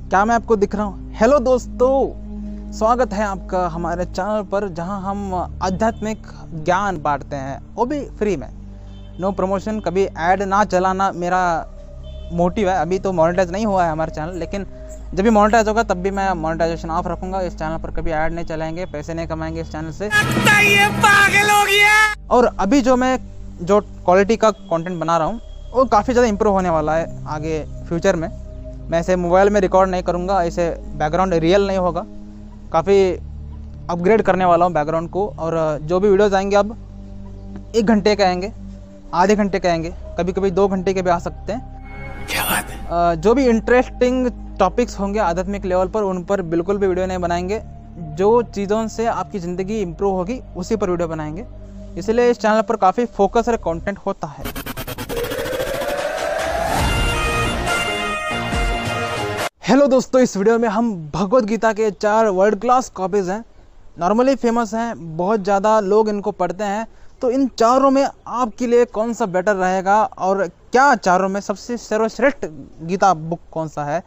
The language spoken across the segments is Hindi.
क्या मैं आपको दिख रहा हूँ? हेलो दोस्तों, स्वागत है आपका हमारे चैनल पर जहां हम आध्यात्मिक ज्ञान बांटते हैं, वो भी फ्री में। नो प्रमोशन, कभी ऐड ना चलाना मेरा मोटिव है। अभी तो मोनेटाइज नहीं हुआ है हमारा चैनल, लेकिन जब भी मोनेटाइज होगा तब भी मैं मोनेटाइजेशन ऑफ रखूंगा। इस चैनल पर कभी ऐड नहीं चलाएंगे, पैसे नहीं कमाएंगे इस चैनल से। ये पागल हो गया। और अभी जो क्वालिटी का कंटेंट बना रहा हूँ वो काफ़ी ज़्यादा इम्प्रूव होने वाला है आगे फ्यूचर में। मैं ऐसे मोबाइल में रिकॉर्ड नहीं करूँगा, ऐसे बैकग्राउंड रियल नहीं होगा। काफ़ी अपग्रेड करने वाला हूँ बैकग्राउंड को। और जो भी वीडियोज़ आएंगे अब 1 घंटे के आएंगे, आधे घंटे के आएंगे, कभी कभी 2 घंटे के भी आ सकते हैं। क्या बात है? जो भी इंटरेस्टिंग टॉपिक्स होंगे आध्यात्मिक लेवल पर, उन पर बिल्कुल भी वीडियो नहीं बनाएंगे। जो चीज़ों से आपकी ज़िंदगी इम्प्रूव होगी उसी पर वीडियो बनाएंगे। इसलिए इस चैनल पर काफ़ी फोकस और कंटेंट होता है। हेलो दोस्तों, इस वीडियो में हम भगवत गीता के 4 वर्ल्ड क्लास कॉपीज़ हैं, नॉर्मली फेमस हैं, बहुत ज़्यादा लोग इनको पढ़ते हैं। तो इन चारों में आपके लिए कौन सा बेटर रहेगा और क्या चारों में सबसे सर्वश्रेष्ठ गीता बुक कौन सा है,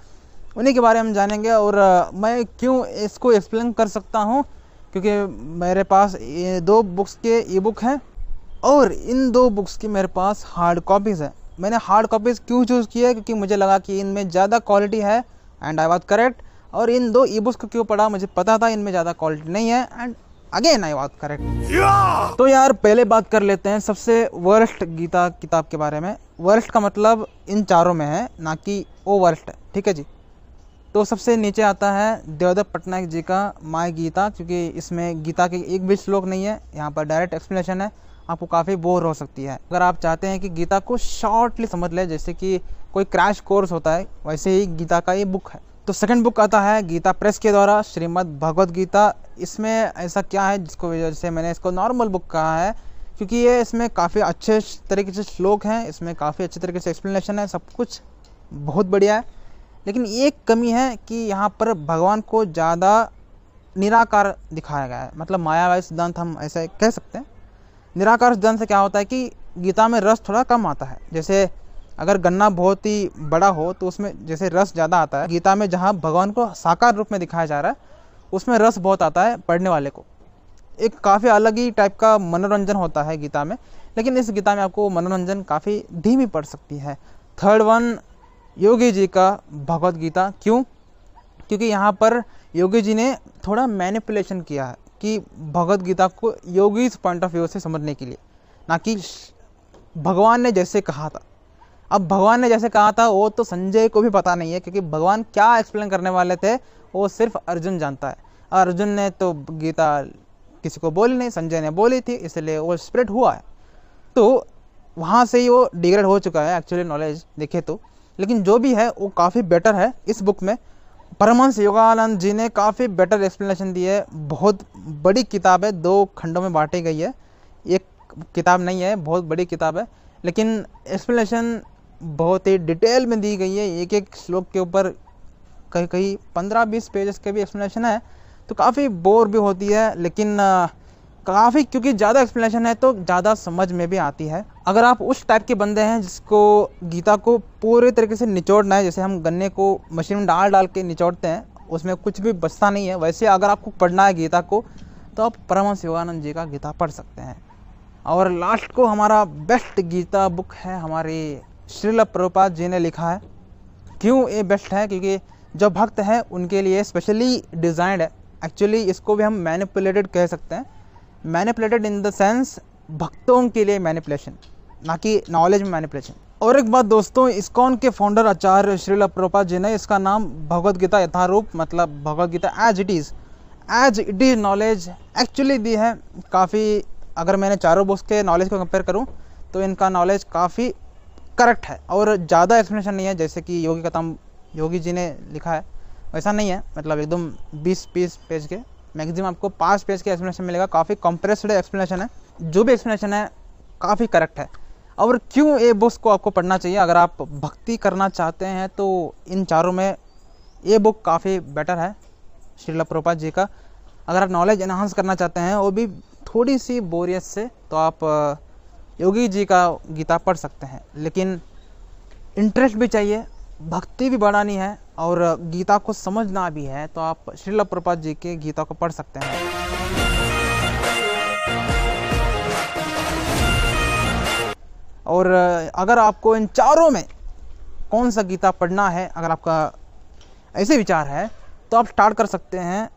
उन्हीं के बारे में हम जानेंगे। और मैं क्यों इसको एक्सप्लेन कर सकता हूँ, क्योंकि मेरे पास ये 2 बुक्स के ई बुक हैं और इन 2 बुक्स की मेरे पास हार्ड कॉपीज़ है। मैंने हार्ड कॉपीज़ क्यों चूज़ किया, क्योंकि मुझे लगा कि इनमें ज़्यादा क्वालिटी है, एंड आई वाज करेक्ट। और इन 2 ई बुक्स को क्यों पढ़ा, मुझे पता था इनमें ज़्यादा क्वालिटी नहीं है, and again I was correct. तो यार पहले बात कर लेते हैं सबसे वर्स्ट गीता किताब के बारे में। वर्स्ट का मतलब इन चारों में है, ना कि वो वर्स्ट है, ठीक है जी। तो सबसे नीचे आता है देवदत्त पटनायक जी का माय गीता, क्योंकि इसमें गीता के एक भी श्लोक नहीं है, यहाँ पर डायरेक्ट एक्सप्लेनेशन है। आपको काफ़ी बोर हो सकती है अगर आप चाहते हैं कि गीता को शॉर्टली समझ ले, जैसे कि कोई क्रैश कोर्स होता है, वैसे ही गीता का ये बुक है। तो सेकंड बुक आता है गीता प्रेस के द्वारा श्रीमद् भगवत गीता। इसमें ऐसा क्या है जिसको वजह से मैंने इसको नॉर्मल बुक कहा है, क्योंकि ये इसमें काफ़ी अच्छे तरीके से श्लोक हैं, इसमें काफ़ी अच्छे तरीके से एक्सप्लेनेशन है, सब कुछ बहुत बढ़िया है। लेकिन एक कमी है कि यहाँ पर भगवान को ज़्यादा निराकार दिखाया गया है, मतलब मायावादी सिद्धांत हम ऐसे कह सकते हैं। निराकार सिद्धांत से क्या होता है कि गीता में रस थोड़ा कम आता है। जैसे अगर गन्ना बहुत ही बड़ा हो तो उसमें जैसे रस ज़्यादा आता है, गीता में जहाँ भगवान को साकार रूप में दिखाया जा रहा है उसमें रस बहुत आता है पढ़ने वाले को। एक काफ़ी अलग ही टाइप का मनोरंजन होता है गीता में, लेकिन इस गीता में आपको मनोरंजन काफ़ी धीमी पड़ सकती है। थर्ड वन योगी जी का भगवत गीता। क्यों? क्योंकि यहाँ पर योगी जी ने थोड़ा मैनिपुलेशन किया है कि भगवत गीता को योगी पॉइंट ऑफ व्यू से समझने के लिए, ना कि भगवान ने जैसे कहा था। अब भगवान ने जैसे कहा था वो तो संजय को भी पता नहीं है, क्योंकि भगवान क्या एक्सप्लेन करने वाले थे वो सिर्फ अर्जुन जानता है। अर्जुन ने तो गीता किसी को बोली नहीं, संजय ने बोली थी, इसलिए वो स्प्रेड हुआ है। तो वहाँ से ही वो डिग्रेड हो चुका है एक्चुअली नॉलेज देखे तो। लेकिन जो भी है वो काफ़ी बेटर है इस बुक में। परमहंस योगानंद जी ने काफ़ी बेटर एक्सप्लेनेशन दी है। बहुत बड़ी किताब है, 2 खंडों में बांटी गई है, एक किताब नहीं है, बहुत बड़ी किताब है। लेकिन एक्सप्लेनेशन बहुत ही डिटेल में दी गई है, एक एक श्लोक के ऊपर कहीं कहीं 15-20 पेजेस के भी एक्सप्लेनेशन है। तो काफ़ी बोर भी होती है, लेकिन काफ़ी क्योंकि ज़्यादा एक्सप्लेनेशन है तो ज़्यादा समझ में भी आती है। अगर आप उस टाइप के बंदे हैं जिसको गीता को पूरे तरीके से निचोड़ना है, जैसे हम गन्ने को मशीन में डाल के निचोड़ते हैं, उसमें कुछ भी बचता नहीं है, वैसे अगर आपको पढ़ना है गीता को तो आप परमहंस योगानंद जी का गीता पढ़ सकते हैं। और लास्ट को हमारा बेस्ट गीता बुक है, हमारी श्रील प्रभुपाद जी ने लिखा है। क्यों ये बेस्ट है? क्योंकि जो भक्त हैं उनके लिए स्पेशली डिज़ाइंड है। एक्चुअली इसको भी हम मैनिपुलेटेड कह सकते हैं। मैनिपुलेटेड इन द सेंस भक्तों के लिए मैनिपुलेशन, ना कि नॉलेज में मैनिपुलेशन। और एक बात दोस्तों, इस्कॉन के फाउंडर आचार्य श्रील प्रभुपाद जी ने इसका नाम भगवत गीता यथारूप, मतलब Bhagavad Gita as it is knowledge actually दी है। काफ़ी अगर मैंने चारों बुक्स के नॉलेज को कंपेयर करूँ तो इनका नॉलेज काफ़ी करेक्ट है और ज़्यादा एक्सप्लेनेशन नहीं है जैसे कि योगी जी ने लिखा है, वैसा नहीं है। मतलब एकदम 20-20 पेज के, मैक्सिमम आपको 5 पेज के एक्सप्लेनेशन मिलेगा। काफ़ी कंप्रेस्ड एक्सप्लेनेशन है, जो भी एक्सप्लेनेशन है काफ़ी करेक्ट है। और क्यों ये बुक्स को आपको पढ़ना चाहिए? अगर आप भक्ति करना चाहते हैं तो इन चारों में ये बुक काफ़ी बेटर है श्रील प्रभुपाद जी का। अगर आप नॉलेज एनहांस करना चाहते हैं वो भी थोड़ी सी बोरियत से, तो आप योगी जी का गीता पढ़ सकते हैं। लेकिन इंटरेस्ट भी चाहिए, भक्ति भी बढ़ानी है, और गीता को समझना भी है तो आप श्रील प्रभुपाद जी के गीता को पढ़ सकते हैं। और अगर आपको इन चारों में कौन सा गीता पढ़ना है, अगर आपका ऐसे विचार है तो आप स्टार्ट कर सकते हैं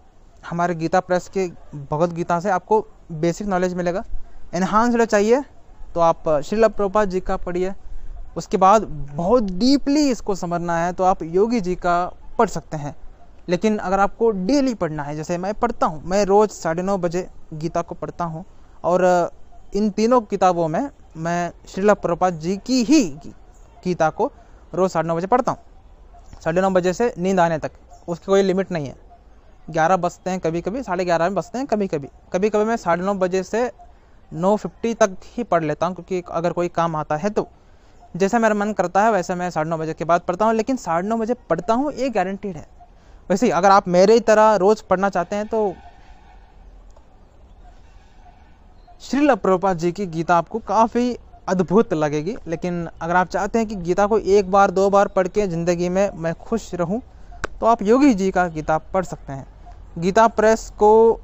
हमारे गीता प्रेस के भगवद गीता से। आपको बेसिक नॉलेज मिलेगा। एनहांस्ड चाहिए तो आप श्रील प्रभुपाद जी का पढ़िए। उसके बाद बहुत डीपली इसको समझना है तो आप योगी जी का पढ़ सकते हैं। लेकिन अगर आपको डेली पढ़ना है, जैसे मैं पढ़ता हूँ, मैं रोज़ 9:30 बजे गीता को पढ़ता हूँ और इन तीनों किताबों में मैं श्रील प्रभुपाद जी की ही गीता को रोज़ 9:30 बजे पढ़ता हूँ। 9:30 बजे से नींद आने तक, उसकी कोई लिमिट नहीं है। 11 बजते हैं कभी कभी, 11:30 में बजते हैं कभी कभी मैं 9:30 बजे से 9:50 तक ही पढ़ लेता हूँ, क्योंकि अगर कोई काम आता है तो जैसा मेरा मन करता है वैसे मैं 9:30 बजे के बाद पढ़ता हूँ। लेकिन 9:30 बजे पढ़ता हूँ ये गारंटीड है। वैसे ही अगर आप मेरे ही तरह रोज़ पढ़ना चाहते हैं तो श्रील प्रभुपाद जी की गीता आपको काफ़ी अद्भुत लगेगी। लेकिन अगर आप चाहते हैं कि गीता को 1 बार 2 बार पढ़ के ज़िंदगी में मैं खुश रहूं तो आप योगी जी का गीता पढ़ सकते हैं। गीता प्रेस को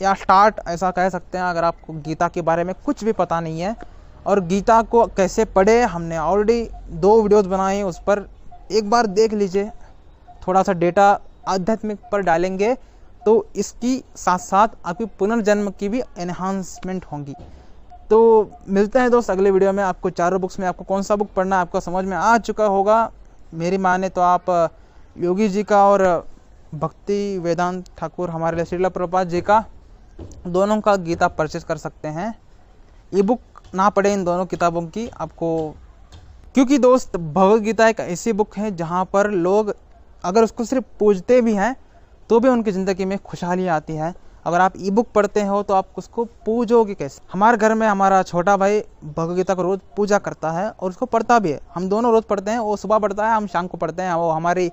या स्टार्ट ऐसा कह सकते हैं अगर आपको गीता के बारे में कुछ भी पता नहीं है। और गीता को कैसे पढ़े, हमने ऑलरेडी 2 वीडियोज़ बनाए, उस पर एक बार देख लीजिए। थोड़ा सा डेटा आध्यात्मिक पर डालेंगे तो इसकी साथ साथ आपकी पुनर्जन्म की भी एनहांसमेंट होंगी। तो मिलते हैं दोस्त अगले वीडियो में। आपको चारों बुक्स में आपको कौन सा बुक पढ़ना है आपको समझ में आ चुका होगा। मेरी माने तो आप योगी जी का और भक्ति वेदांत ठाकुर हमारे लिए श्रील प्रभुपाद जी का, दोनों का गीता परचेज कर सकते हैं। ई बुक ना पढ़े इन दोनों किताबों की आपको, क्योंकि दोस्त भगवद गीता एक ऐसी बुक है जहाँ पर लोग अगर उसको सिर्फ पूजते भी हैं तो भी उनकी ज़िंदगी में खुशहाली आती है। अगर आप ई बुक पढ़ते हो तो आप उसको पूजोगे कैसे? हमारे घर में हमारा छोटा भाई भगवद गीता को रोज़ पूजा करता है और उसको पढ़ता भी है। हम दोनों रोज़ पढ़ते हैं, वो सुबह पढ़ता है, हम शाम को पढ़ते हैं, वो हमारी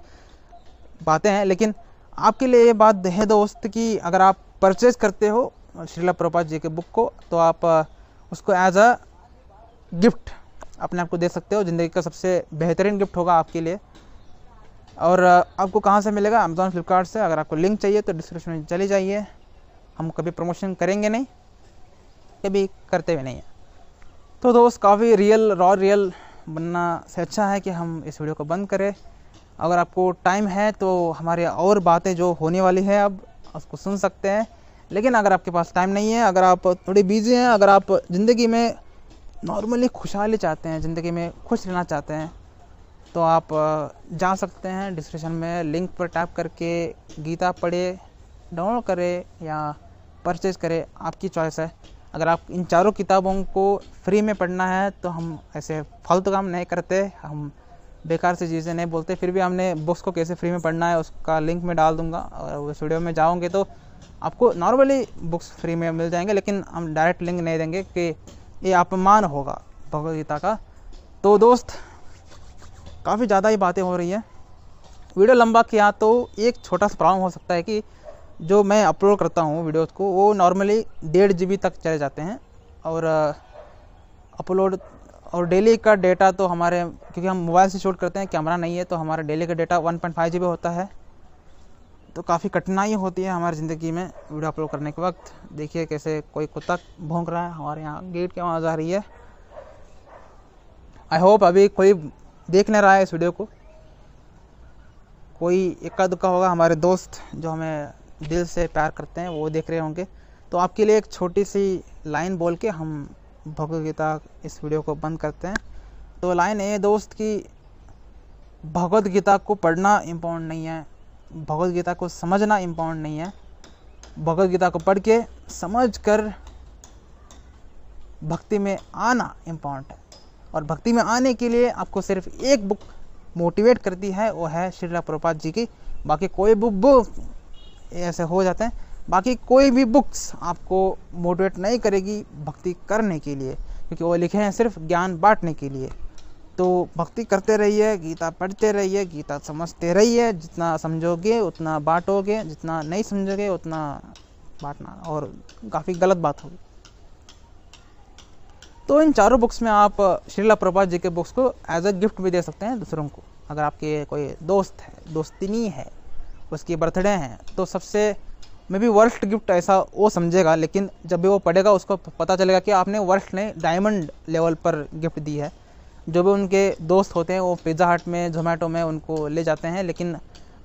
बातें हैं। लेकिन आपके लिए ये बात है दोस्त कि अगर आप परचेज करते हो श्रील प्रभुपाद जी के बुक को तो आप उसको एज अ गिफ्ट अपने आप को दे सकते हो। ज़िंदगी का सबसे बेहतरीन गिफ्ट होगा आपके लिए। और आपको कहाँ से मिलेगा? अमेज़ॉन, फ्लिपकार्ट से। अगर आपको लिंक चाहिए तो डिस्क्रिप्शन में चले जाइए। हम कभी प्रमोशन करेंगे नहीं, कभी करते भी नहीं है। तो दोस्त काफ़ी रियल बनना से अच्छा है कि हम इस वीडियो को बंद करें। अगर आपको टाइम है तो हमारे और बातें जो होने वाली है अब उसको सुन सकते हैं। लेकिन अगर आपके पास टाइम नहीं है, अगर आप थोड़ी बिजी हैं, अगर आप ज़िंदगी में नॉर्मली खुशहाली चाहते हैं, ज़िंदगी में खुश रहना चाहते हैं, तो आप जा सकते हैं डिस्क्रिप्शन में लिंक पर टैप करके गीता पढ़े, डाउनलोड करें या परचेज करें, आपकी चॉइस है। अगर आप इन चारों किताबों को फ्री में पढ़ना है तो हम ऐसे फालतू काम नहीं करते, हम बेकार से चीज़ें नहीं बोलते। फिर भी हमने बुक्स को कैसे फ्री में पढ़ना है उसका लिंक मैं डाल दूंगा और उस वीडियो में जाओगे तो आपको नॉर्मली बुक्स फ्री में मिल जाएंगे। लेकिन हम डायरेक्ट लिंक नहीं देंगे कि ये अपमान होगा भगवद गीता का। तो दोस्त काफ़ी ज़्यादा ही बातें हो रही है, वीडियो लंबा किया तो एक छोटा सा प्रॉब्लम हो सकता है कि जो मैं अपलोड करता हूँ वीडियोज़ को वो नॉर्मली 1.5 GB तक चले जाते हैं। और अपलोड और डेली का डेटा तो हमारे, क्योंकि हम मोबाइल से शूट करते हैं, कैमरा नहीं है, तो हमारा डेली का डेटा 1.5 GB होता है। तो काफ़ी कठिनाई होती है हमारी ज़िंदगी में वीडियो अपलोड करने के वक्त। देखिए कैसे कोई कुत्ता भौंक रहा है, हमारे यहाँ गेट की आवाज़ आ रही है। आई होप अभी कोई देख नहीं रहा है इस वीडियो को, कोई इक्का दुक्का होगा, हमारे दोस्त जो हमें दिल से प्यार करते हैं वो देख रहे होंगे। तो आपके लिए एक छोटी सी लाइन बोल के हम भगवद गीता इस वीडियो को बंद करते हैं। तो लाइन ये दोस्त कि भगवद गीता को पढ़ना इम्पोर्टेंट नहीं है, भगवद गीता को समझना इम्पोर्टेंट नहीं है। भगवद गीता को पढ़ के समझ कर भक्ति में आना इम्पोर्टेंट है। और भक्ति में आने के लिए आपको सिर्फ एक बुक मोटिवेट करती है, वो है श्रील प्रभुपाद जी की। बाकी कोई बुक ऐसे हो जाते हैं, बाकी कोई भी बुक्स आपको मोटिवेट नहीं करेगी भक्ति करने के लिए, क्योंकि वो लिखे हैं सिर्फ ज्ञान बांटने के लिए। तो भक्ति करते रहिए, गीता पढ़ते रहिए, गीता समझते रहिए। जितना समझोगे उतना बांटोगे, जितना नहीं समझोगे उतना बांटना और काफ़ी गलत बात होगी। तो इन चारों बुक्स में आप श्रील प्रभुपाद जी के बुक्स को एज अ गिफ्ट भी दे सकते हैं दूसरों को। अगर आपके कोई दोस्त है, दोस्तिनी है, उसकी बर्थडे है, तो सबसे मे बी वर्स्ट गिफ्ट ऐसा वो समझेगा, लेकिन जब भी वो पढ़ेगा उसको पता चलेगा कि आपने वर्स्ट नहीं डायमंड लेवल पर गिफ्ट दी है। जो भी उनके दोस्त होते हैं वो पिज़्ज़ा हट में, जोमेटो में उनको ले जाते हैं, लेकिन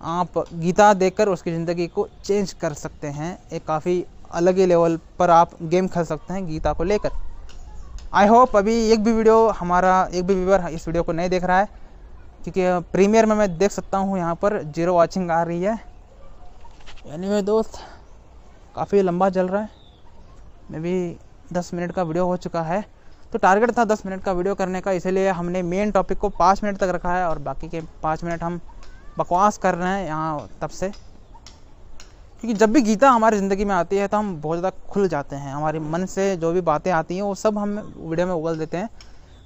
आप गीता देकर उसकी ज़िंदगी को चेंज कर सकते हैं। एक काफ़ी अलग ही लेवल पर आप गेम खेल सकते हैं गीता को लेकर। आई होप अभी एक भी व्यूअर इस वीडियो को नहीं देख रहा है, क्योंकि प्रीमियर में मैं देख सकता हूँ यहाँ पर 0 वॉचिंग आ रही है। एनीवे दोस्त, काफ़ी लंबा चल रहा है, मे भी 10 मिनट का वीडियो हो चुका है। तो टारगेट था 10 मिनट का वीडियो करने का, इसीलिए हमने मेन टॉपिक को 5 मिनट तक रखा है और बाकी के 5 मिनट हम बकवास कर रहे हैं यहाँ तब से। क्योंकि जब भी गीता हमारी ज़िंदगी में आती है तो हम बहुत ज़्यादा खुल जाते हैं, हमारे मन से जो भी बातें आती हैं वो सब हम वीडियो में उगल देते हैं,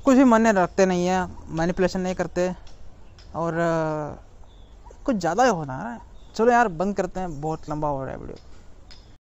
कुछ भी मन में रखते नहीं है, मैनिपुलेशन नहीं करते और कुछ ज़्यादा ही होना है। चलो यार बंद करते हैं, बहुत लंबा हो रहा है वीडियो।